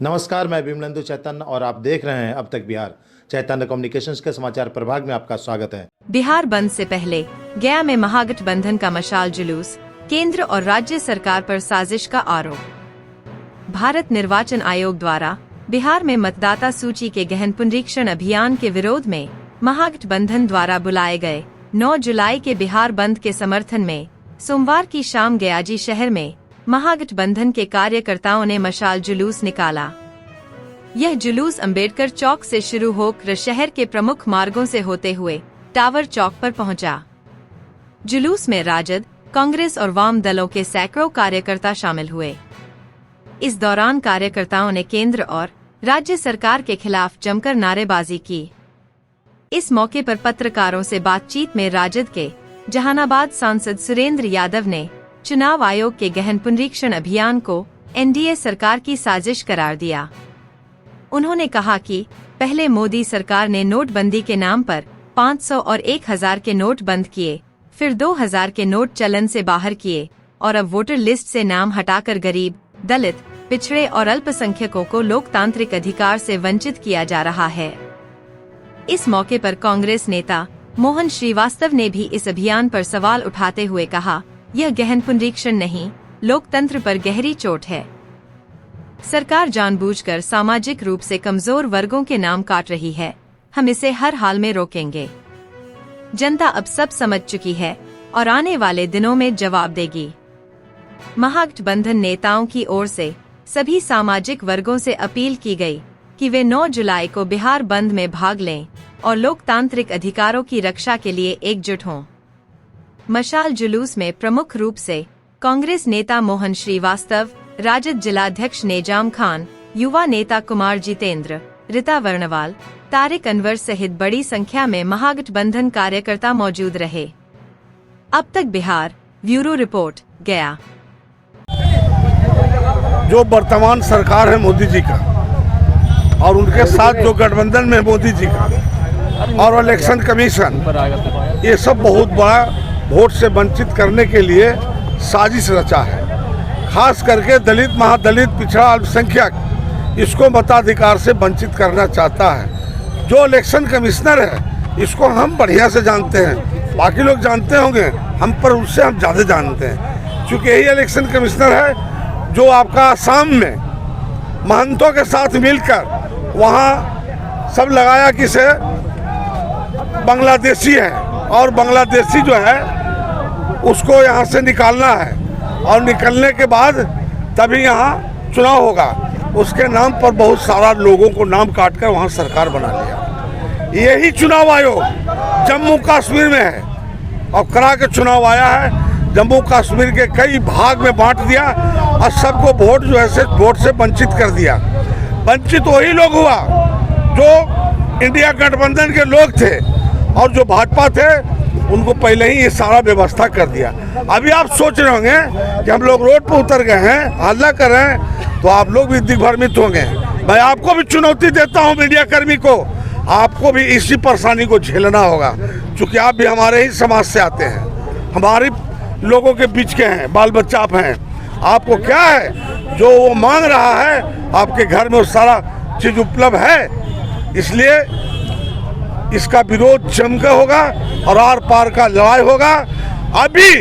नमस्कार, मैं विमलेंदु चैतन्य और आप देख रहे हैं अब तक बिहार। चैतन्य कम्युनिकेशंस के समाचार प्रभाग में आपका स्वागत है। बिहार बंद से पहले गया में महागठबंधन का मशाल जुलूस, केंद्र और राज्य सरकार पर साजिश का आरोप। भारत निर्वाचन आयोग द्वारा बिहार में मतदाता सूची के गहन पुनरीक्षण अभियान के विरोध में महागठबंधन द्वारा बुलाए गए 9 जुलाई के बिहार बंद के समर्थन में सोमवार की शाम गयाजी शहर में महागठबंधन के कार्यकर्ताओं ने मशाल जुलूस निकाला। यह जुलूस अंबेडकर चौक से शुरू होकर शहर के प्रमुख मार्गों से होते हुए टावर चौक पर पहुंचा। जुलूस में राजद, कांग्रेस और वाम दलों के सैकड़ों कार्यकर्ता शामिल हुए। इस दौरान कार्यकर्ताओं ने केंद्र और राज्य सरकार के खिलाफ जमकर नारेबाजी की। इस मौके पर पत्रकारों से बातचीत में राजद के जहानाबाद सांसद सुरेंद्र यादव ने चुनाव आयोग के गहन पुनरीक्षण अभियान को एनडीए सरकार की साजिश करार दिया। उन्होंने कहा कि पहले मोदी सरकार ने नोटबंदी के नाम पर 500 और 1000 के नोट बंद किए, फिर 2000 के नोट चलन से बाहर किए और अब वोटर लिस्ट से नाम हटाकर गरीब, दलित, पिछड़े और अल्पसंख्यकों को लोकतांत्रिक अधिकार से वंचित किया जा रहा है। इस मौके पर कांग्रेस नेता मोहन श्रीवास्तव ने भी इस अभियान पर सवाल उठाते हुए कहा, यह गहन पुनरीक्षण नहीं, लोकतंत्र पर गहरी चोट है। सरकार जानबूझकर सामाजिक रूप से कमजोर वर्गों के नाम काट रही है। हम इसे हर हाल में रोकेंगे। जनता अब सब समझ चुकी है और आने वाले दिनों में जवाब देगी। महागठबंधन नेताओं की ओर से सभी सामाजिक वर्गों से अपील की गई कि वे 9 जुलाई को बिहार बंद में भाग लें और लोकतांत्रिक अधिकारों की रक्षा के लिए एकजुट हों। मशाल जुलूस में प्रमुख रूप से कांग्रेस नेता मोहन श्रीवास्तव, राजद जिलाध्यक्ष नेजाम खान, युवा नेता कुमार जितेंद्र, रीता वर्णवाल, तारिक अनवर सहित बड़ी संख्या में महागठबंधन कार्यकर्ता मौजूद रहे। अब तक बिहार ब्यूरो रिपोर्ट, गया। जो वर्तमान सरकार है मोदी जी का और उनके साथ जो गठबंधन में मोदी जी का और इलेक्शन कमीशन, ये सब बहुत बड़ा वोट से वंचित करने के लिए साजिश रचा है। खास करके दलित, महादलित, पिछड़ा, अल्पसंख्यक, इसको मताधिकार से वंचित करना चाहता है। जो इलेक्शन कमिश्नर है इसको हम बढ़िया से जानते हैं, बाकी लोग जानते होंगे, हम पर उससे हम ज़्यादा जानते हैं, क्योंकि यही इलेक्शन कमिश्नर है जो आपका आसाम में महंतों के साथ मिलकर वहाँ सब लगाया कि से बांग्लादेशी है और बांग्लादेशी जो है उसको यहाँ से निकालना है और निकलने के बाद तभी यहाँ चुनाव होगा। उसके नाम पर बहुत सारा लोगों को नाम काटकर वहाँ सरकार बना लिया। यही चुनाव आयोग जम्मू कश्मीर में है और करा के चुनाव आया है। जम्मू कश्मीर के कई भाग में बांट दिया और सबको वोट जो है वोट से वंचित कर दिया। वंचित वही लोग हुआ जो इंडिया गठबंधन के लोग थे और जो भाजपा थे उनको पहले ही ये सारा व्यवस्था कर दिया। अभी आप सोच रहे होंगे कि हम लोग रोड पर उतर गए हैं, हल्ला कर रहे हैं, तो आप लोग भी दिग्भ्रमित होंगे। मैं आपको भी चुनौती देता हूं, मीडिया कर्मी को, आपको भी इसी परेशानी को झेलना होगा, क्योंकि आप भी हमारे ही समाज से आते हैं, हमारे लोगों के बीच के हैं, बाल बच्चा आप हैं। आपको क्या है जो वो मांग रहा है, आपके घर में वो सारा चीज उपलब्ध है। इसलिए इसका विरोध जमकर होगा और आर पार का लड़ाई होगा। अभी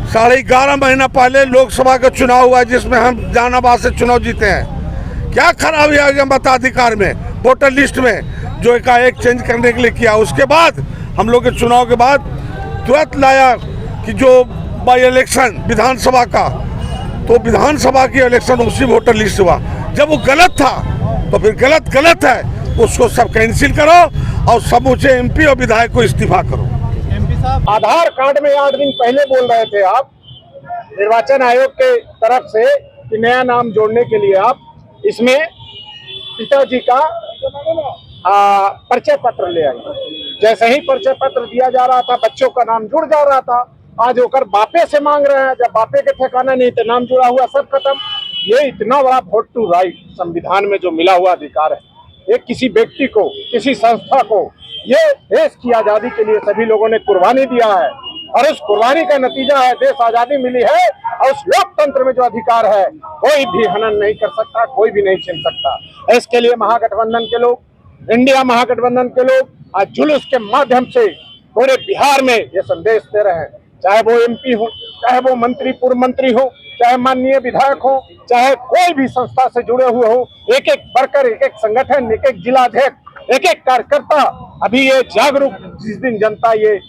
11.5 महीना पहले लोकसभा का चुनाव हुआ जिसमें हम जहानाबाद से चुनाव जीते हैं। क्या खराबी आ गया मताधिकार में, वोटर लिस्ट में, जो एकाएक चेंज करने के लिए किया। उसके बाद हम लोग के चुनाव के बाद तुरंत लाया कि जो बाई इलेक्शन विधानसभा का, तो विधानसभा की इलेक्शन उसी वोटर लिस्ट हुआ। जब वो गलत था तो फिर गलत है, उसको सब कैंसिल करो और समूचे एमपी और विधायक को इस्तीफा करो। एमपी साहब, आधार कार्ड में 8 दिन पहले बोल रहे थे आप निर्वाचन आयोग के तरफ से कि नया नाम जोड़ने के लिए आप इसमें पिताजी का परिचय पत्र ले आए। जैसे ही परिचय पत्र दिया जा रहा था, बच्चों का नाम जुड़ जा रहा था। आज होकर बापे से मांग रहे हैं, जब बापे के ठिकाना नहीं तो नाम जुड़ा हुआ सब खत्म। ये इतना बड़ा वोट टू राइट संविधान में जो मिला हुआ अधिकार है, एक किसी व्यक्ति को, किसी संस्था को, ये देश की आजादी के लिए सभी लोगों ने कुर्बानी दिया है और उस कुर्बानी का नतीजा है देश आजादी मिली है और उस लोक लोकतंत्र में जो अधिकार है कोई भी हनन नहीं कर सकता, कोई भी नहीं छीन सकता। इसके लिए महागठबंधन के लोग, इंडिया महागठबंधन के लोग आज जुलूस के माध्यम से पूरे बिहार में ये संदेश दे रहे हैं, चाहे वो MP हो, चाहे वो मंत्री, पूर्व मंत्री हो, चाहे माननीय विधायक हो, चाहे कोई भी संस्था से जुड़े हुए हो, एक एक वर्कर, एक एक संगठन, एक एक जिलाध्यक्ष, एक एक कार्यकर्ता अभी ये जागरूक, जिस दिन जनता ये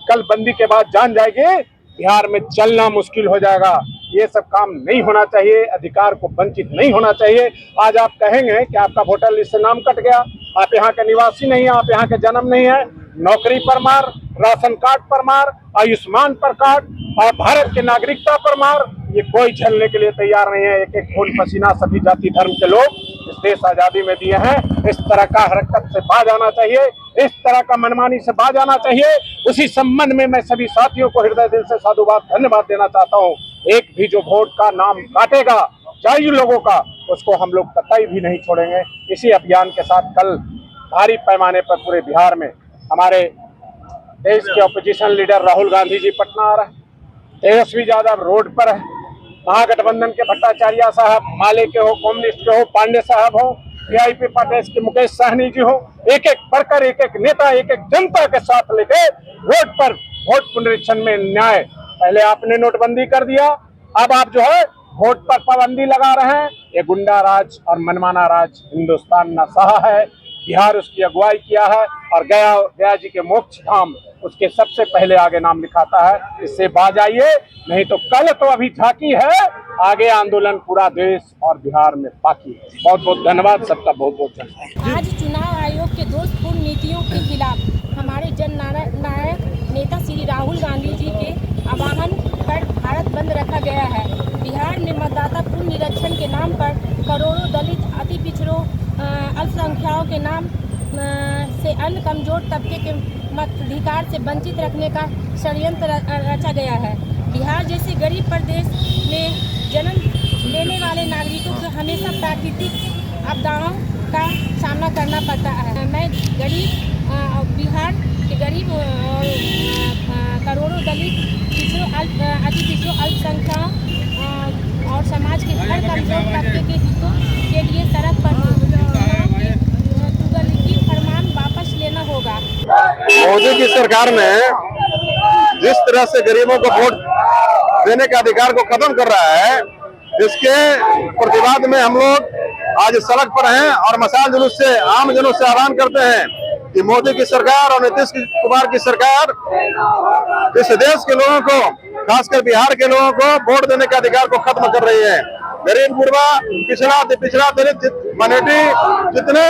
कल बंदी के बाद जान जाएगी, बिहार में चलना मुश्किल हो जाएगा। ये सब काम नहीं होना चाहिए, अधिकार को वंचित नहीं होना चाहिए। आज आप कहेंगे कि आपका वोटर लिस्ट से नाम कट गया, आप यहाँ के निवासी नहीं है, आप यहाँ के जन्म नहीं है, नौकरी पर मार, राशन कार्ड पर मार, आयुष्मान पर काट और भारत की नागरिकता पर मार, ये कोई झेलने के लिए तैयार नहीं है। एक एक खून पसीना सभी जाति धर्म के लोग इस देश आजादी में दिए हैं। इस तरह का हरकत से बाज आना चाहिए, इस तरह का मनमानी से बाज आना चाहिए। उसी संबंध में मैं सभी साथियों को हृदय दिल से साधुवाद, धन्यवाद देना चाहता हूँ। एक भी जो वोट का नाम काटेगा चाहिए लोगों का, उसको हम लोग कतई भी नहीं छोड़ेंगे। इसी अभियान के साथ कल भारी पैमाने पर पूरे बिहार में हमारे देश के ऑपोजिशन लीडर राहुल गांधी जी पटना आ रहे हैं, तेजस्वी यादव रोड पर है, महागठबंधन के भट्टाचार्य साहब, माले के हो, कम्युनिस्ट के हो, पांडे साहब हो, VIP पार्टी के मुकेश सहनी जी हो, एक एक वर्कर, एक एक नेता, एक एक जनता के साथ लेके रोड पर वोट पुनरीक्षण में न्याय। पहले आपने नोटबंदी कर दिया, अब आप जो है वोट पर पाबंदी लगा रहे हैं। ये गुंडा राज और मनमाना राज हिंदुस्तान न सहा है। बिहार उसकी अगुवाई किया है और गया जी के मोक्ष धाम उसके सबसे पहले आगे नाम लिखाता है। इससे बाज आइए, नहीं तो कल तो अभी झांकी है, आगे आंदोलन पूरा देश और बिहार में बाकी है। बहुत बहुत धन्यवाद, सबका बहुत बहुत धन्यवाद। आज चुनाव आयोग के दोषपूर्ण नीतियों के खिलाफ हमारे जननायक नेता श्री राहुल गांधी जी के आह्वान पर भारत बंद रखा गया है। बिहार में मतदाता पुनरीक्षण के नाम पर करोड़ों दलित, अति पिछड़ों, अल्पसंख्यकों के नाम से अन्य कमजोर तबके के मताधिकार से वंचित रखने का षड्यंत्र रचा गया है। बिहार जैसे गरीब प्रदेश में जन्म लेने वाले नागरिकों को हमेशा प्राकृतिक आपदाओं का सामना करना पड़ता है। मैं गरीब बिहार के गरीब करोड़ों दलित, पिछड़ों, अति पिछड़ों, अल्पसंख्यकों और समाज के हर कमजोर तबके के हितों के लिए सड़क पर फरमान वापस लेना होगा। मोदी की सरकार ने जिस तरह से गरीबों को वोट देने के अधिकार को खत्म कर रहा है, इसके प्रतिवाद में हम लोग आज सड़क पर हैं और मशाल जुलूस से आम जनों से आह्वान करते हैं कि मोदी की सरकार और नीतीश कुमार की सरकार इस देश के लोगों को, खासकर बिहार के लोगों को वोट देने के अधिकार को खत्म कर रही है। गरीब, गुरबा, पिछड़ा दलित, माइनॉरिटी, जितने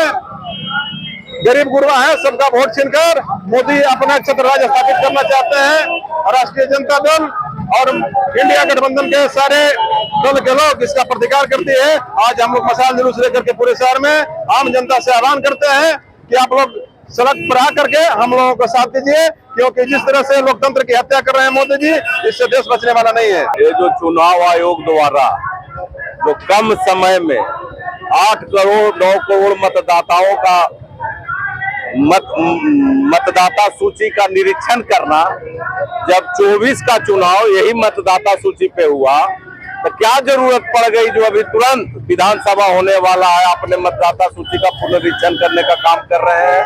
गरीब गुरबा है, सबका वोट छीनकर मोदी अपना छत्र राज स्थापित करना चाहते हैं। राष्ट्रीय जनता दल और इंडिया गठबंधन के सारे दल के लोग इसका प्रतिकार करते हैं। आज हम लोग मशाल जुलूस लेकर के पूरे शहर में आम जनता से आह्वान करते हैं कि आप लोग सड़क पर आकर के हम लोगों को साथ दीजिए, क्योंकि जिस तरह से लोकतंत्र की हत्या कर रहे हैं मोदी जी, इससे देश बचने वाला नहीं है। ये जो चुनाव आयोग द्वारा जो कम समय में 8 करोड़ 9 करोड़ मतदाताओं का मतदाता सूची का निरीक्षण करना, जब 24 का चुनाव यही मतदाता सूची पे हुआ तो क्या जरूरत पड़ गई जो अभी तुरंत विधानसभा होने वाला है अपने मतदाता सूची का पुनरीक्षण करने का काम कर रहे हैं?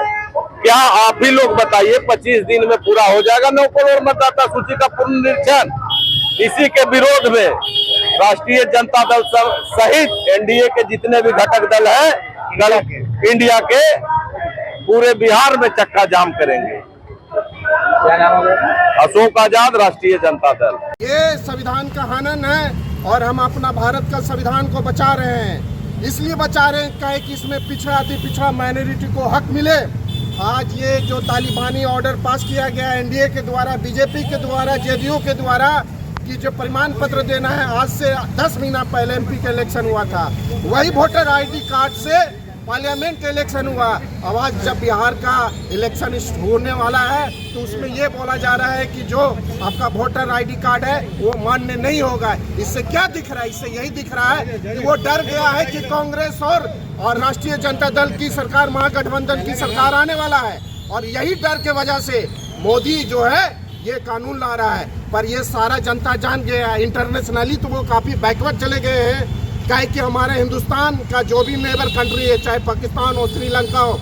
क्या आप ही लोग बताइए, 25 दिन में पूरा हो जाएगा 9 करोड़ मतदाता सूची का पुनरीक्षण? इसी के विरोध में राष्ट्रीय जनता दल सहित NDA के जितने भी घटक दल है, कल इंडिया के पूरे बिहार में चक्का जाम करेंगे। अशोक आजाद, राष्ट्रीय जनता दल। ये संविधान का हनन है और हम अपना भारत का संविधान को बचा रहे हैं। इसलिए बचा रहे हैं कि इसमें पिछड़ा, अति पिछड़ा, माइनॉरिटी को हक मिले। आज ये जो तालिबानी ऑर्डर पास किया गया NDA के द्वारा, BJP के द्वारा, JDU के द्वारा, कि जो प्रमाण पत्र देना है, आज से 10 महीना पहले MP का इलेक्शन हुआ था, वही वोटर ID कार्ड से पार्लियामेंट इलेक्शन हुआ। अब आज जब बिहार का इलेक्शन होने वाला है तो उसमें ये बोला जा रहा है कि जो आपका वोटर ID कार्ड है वो मान्य नहीं होगा। इससे क्या दिख रहा है? इससे यही दिख रहा है कि वो डर गया है कि कांग्रेस और राष्ट्रीय जनता दल की सरकार, महागठबंधन की सरकार आने वाला है, और यही डर के वजह से मोदी जो है ये कानून ला रहा है, पर ये सारा जनता जान गया है। इंटरनेशनली तो वो काफ़ी बैकवर्ड चले गए हैं, क्या कि हमारे हिंदुस्तान का जो भी नेबर कंट्री है, चाहे पाकिस्तान हो, श्रीलंका हो,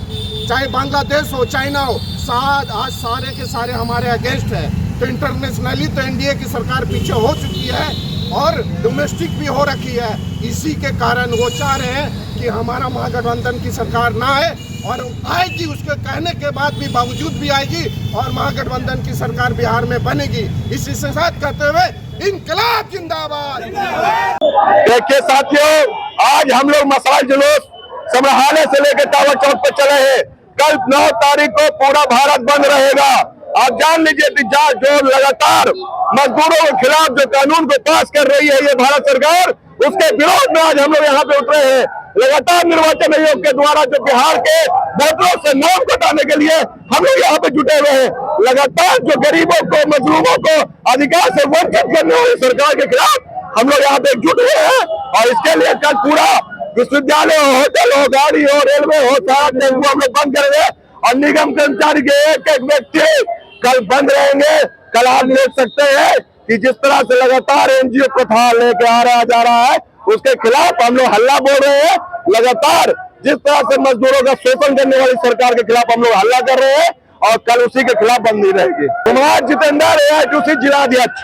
चाहे बांग्लादेश हो, चाइना हो, आज सारे के सारे हमारे अगेंस्ट है। तो इंटरनेशनली तो एनडीए की सरकार पीछे हो चुकी है और डोमेस्टिक भी हो रखी है। इसी के कारण वो चाह रहे हैं कि हमारा महागठबंधन की सरकार ना आए, और आएगी उसके कहने के बाद भी बावजूद भी आएगी और महागठबंधन की सरकार बिहार में बनेगी। इसी से साथ कहते हुए इनकलाब जिंदाबाद। देखिए साथियों, आज हम लोग मशाल जुलूस संग्रहालय से लेकर टावर चौक पे चले हैं। कल 9 तारीख को पूरा भारत बंद रहेगा। आप जान लीजिए कि जो लगातार मजदूरों के खिलाफ जो कानून को पास कर रही है ये भारत सरकार, उसके विरोध में आज हम लोग यहाँ पे उतरे हैं। लगातार निर्वाचन आयोग के द्वारा जो बिहार के वोटरों से नाम कटाने के लिए हम लोग यहाँ पे जुटे हुए हैं। लगातार जो गरीबों को, मजलूमों को अधिकार से वंचित करने वाली सरकार के खिलाफ हम लोग यहाँ पे जुट हुए हैं। और इसके लिए कल पूरा विश्वविद्यालय हो, होटल हो, गाड़ी हो, रेलवे हो, सारा टेम्पो हम लोग बंद करेंगे और निगम कर्मचारी के एक एक व्यक्ति कल बंद रहेंगे। कल आप देख सकते हैं कि जिस तरह से लगातार एनजीओ प्रथा लेके जा रहा है, उसके खिलाफ हम लोग हल्ला बोल रहे हैं। लगातार जिस तरह से मजदूरों का शोषण करने वाली सरकार के खिलाफ हम लोग हल्ला कर रहे हैं और कल उसी के खिलाफ बंदी रहेगी। कुमार जितेंद्र जिलाध्यक्ष।